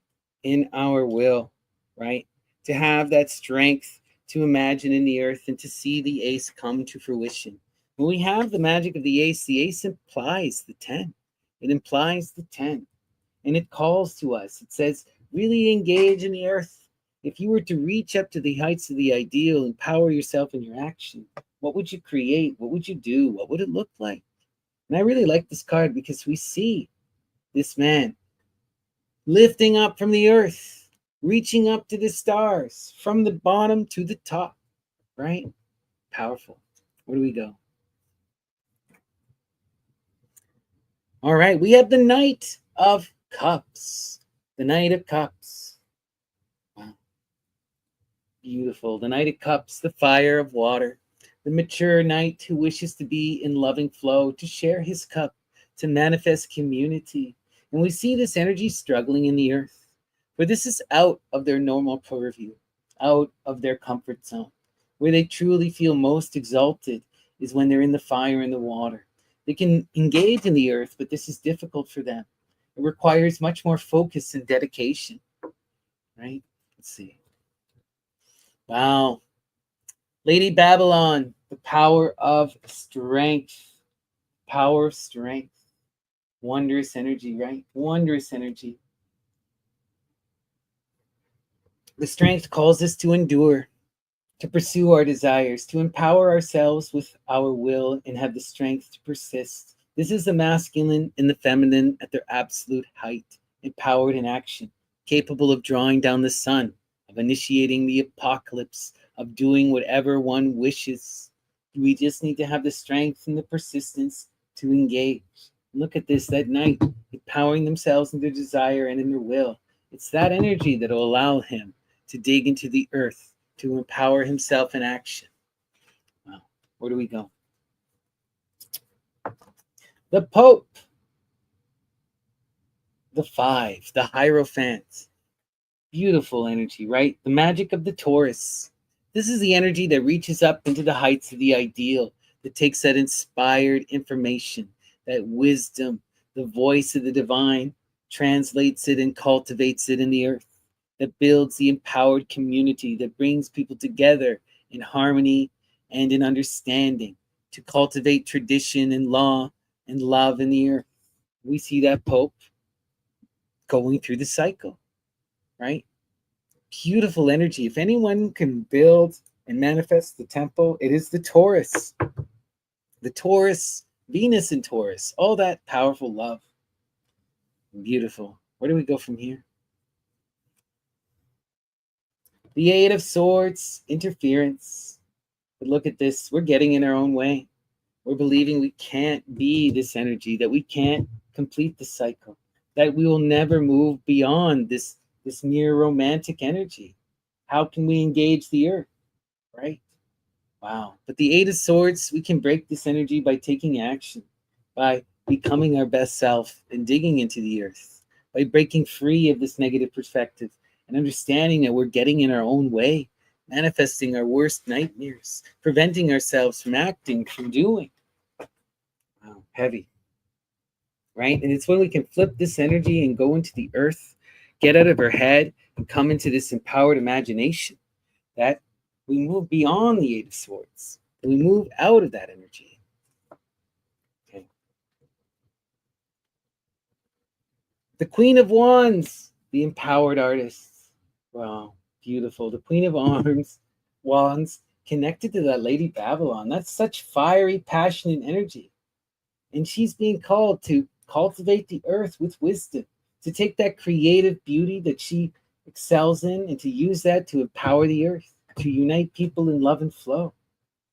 in our will, right? To have that strength to imagine in the earth and to see the ace come to fruition. When we have the magic of the ace implies the 10. It implies the 10. And it calls to us. It says, really engage in the earth. If you were to reach up to the heights of the ideal, empower yourself in your action, what would you create? What would you do? What would it look like? And I really like this card because we see this man lifting up from the earth, reaching up to the stars, from the bottom to the top, right? Powerful. Where do we go? All right, we have the Knight of Cups. The Knight of Cups. Wow. Beautiful. The Knight of Cups, the fire of water. The mature knight who wishes to be in loving flow, to share his cup, to manifest community. And we see this energy struggling in the earth, where this is out of their normal purview, out of their comfort zone. Where they truly feel most exalted is when they're in the fire and the water. They can engage in the earth, but this is difficult for them. It requires much more focus and dedication, right? Let's see. Wow. Lady Babylon, the power of strength. Power of strength. Wondrous energy, right? Wondrous energy. The strength calls us to endure, to pursue our desires, to empower ourselves with our will and have the strength to persist. This is the masculine and the feminine at their absolute height, empowered in action, capable of drawing down the sun, of initiating the apocalypse, of doing whatever one wishes. We just need to have the strength and the persistence to engage. Look at this, that knight, empowering themselves in their desire and in their will. It's that energy that will allow him to dig into the earth, to empower himself in action. Wow. Where do we go? The Pope, the Five, the Hierophant. Beautiful energy, right? The magic of the Taurus. This is the energy that reaches up into the heights of the ideal, that takes that inspired information, that wisdom, the voice of the divine, translates it and cultivates it in the earth, that builds the empowered community, that brings people together in harmony and in understanding, to cultivate tradition and law and love in the earth. We see that Pope going through the cycle, right? Beautiful energy. If anyone can build and manifest the temple, it is the Taurus. The Taurus, Venus in Taurus, all that powerful love. Beautiful. Where do we go from here? The Eight of Swords, interference. But look at this. We're getting in our own way. We're believing we can't be this energy, that we can't complete the cycle, that we will never move beyond this mere romantic energy. How can we engage the earth, right? Wow. But the Eight of Swords, we can break this energy by taking action, by becoming our best self and digging into the earth, by breaking free of this negative perspective and understanding that we're getting in our own way, manifesting our worst nightmares, preventing ourselves from acting, from doing. Wow, heavy, right? And it's when we can flip this energy and go into the earth, get out of our head and come into this empowered imagination, that we move beyond the Eight of Swords, and we move out of that energy. Okay. The Queen of Wands, the empowered artist. Wow, beautiful. The Queen of Wands, connected to that Lady Babylon. That's such fiery, passionate energy. And she's being called to cultivate the earth with wisdom, to take that creative beauty that she excels in and to use that to empower the earth, to unite people in love and flow,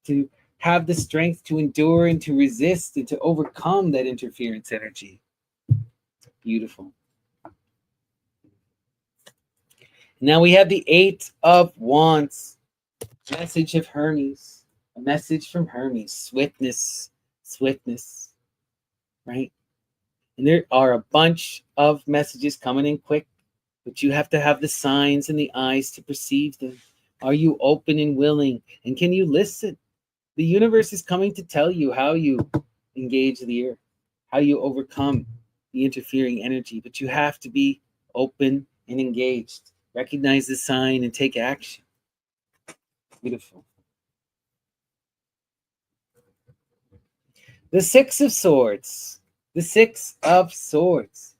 to have the strength to endure and to resist and to overcome that interference energy. Beautiful. Now we have the Eight of Wands, message of Hermes, a message from Hermes, swiftness, right? And there are a bunch of messages coming in quick, but you have to have the signs and the eyes to perceive them. Are you open and willing? And can you listen? The universe is coming to tell you how you engage the earth, how you overcome the interfering energy, but you have to be open and engaged. Recognize the sign and take action. Beautiful. The Six of Swords. The Six of Swords.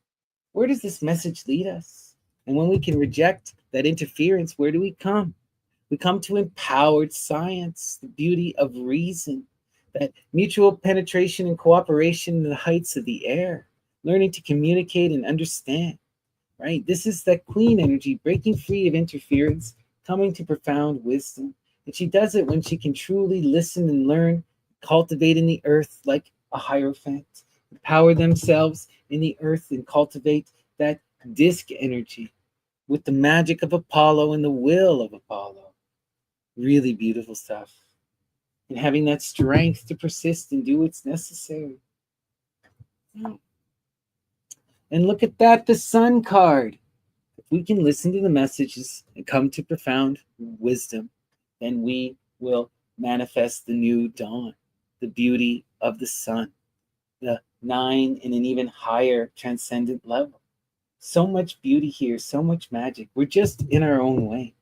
Where does this message lead us? And when we can reject that interference, where do we come? We come to empowered science, the beauty of reason, that mutual penetration and cooperation in the heights of the air, learning to communicate and understand, right? This is that queen energy, breaking free of interference, coming to profound wisdom. And she does it when she can truly listen and learn, cultivate in the earth like a hierophant, empower themselves in the earth and cultivate that disc energy with the magic of Apollo and the will of Apollo. Really beautiful stuff. And having that strength to persist and do what's necessary. And look at that, the Sun card. If we can listen to the messages and come to profound wisdom, then we will manifest the new dawn, the beauty of the sun, the 9 in an even higher transcendent level. So much beauty here, so much magic. We're just in our own way.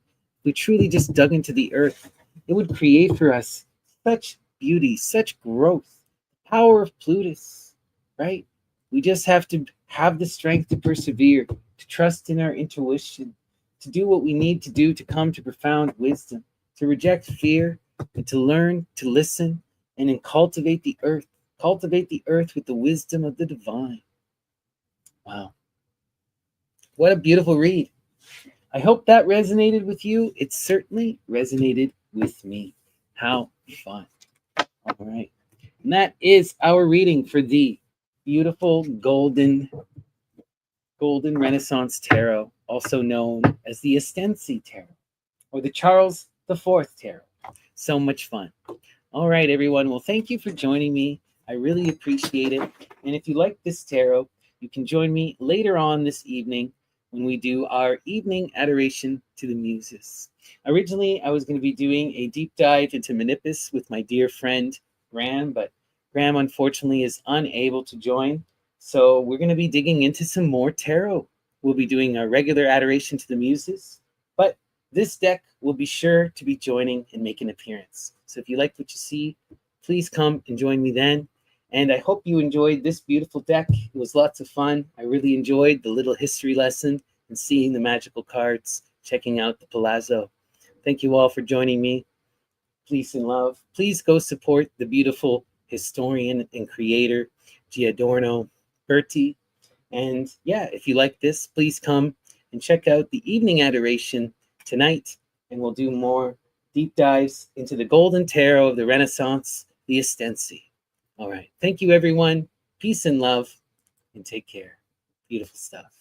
We truly just dug into the earth. It would create for us such beauty, such growth, power of Plutus, right? We just have to have the strength to persevere, to trust in our intuition, to do what we need to do to come to profound wisdom, to reject fear, and to learn to listen and cultivate the earth. Cultivate the earth with the wisdom of the divine. Wow. What a beautiful read. I hope that resonated with you. It certainly resonated with me. How fun. All right. And that is our reading for the beautiful golden Renaissance Tarot, also known as the Estensi Tarot or the Charles IV Tarot. So much fun. All right, everyone. Well, thank you for joining me. I really appreciate it. And if you like this tarot, you can join me later on this evening when we do our evening adoration to the muses. Originally, I was going to be doing a deep dive into Menipus with my dear friend Graham, but Graham unfortunately is unable to join. So we're going to be digging into some more tarot. We'll be doing a regular adoration to the muses, but this deck will be sure to be joining and make an appearance. So if you like what you see, please come and join me then. And I hope you enjoyed this beautiful deck. It was lots of fun. I really enjoyed the little history lesson and seeing the magical cards, checking out the Palazzo. Thank you all for joining me. Peace and love. Please go support the beautiful historian and creator, Giordano, Berti. And yeah, if you like this, please come and check out the evening adoration tonight, and we'll do more deep dives into the golden tarot of the Renaissance, the Estensi. All right. Thank you, everyone. Peace and love, and take care. Beautiful stuff.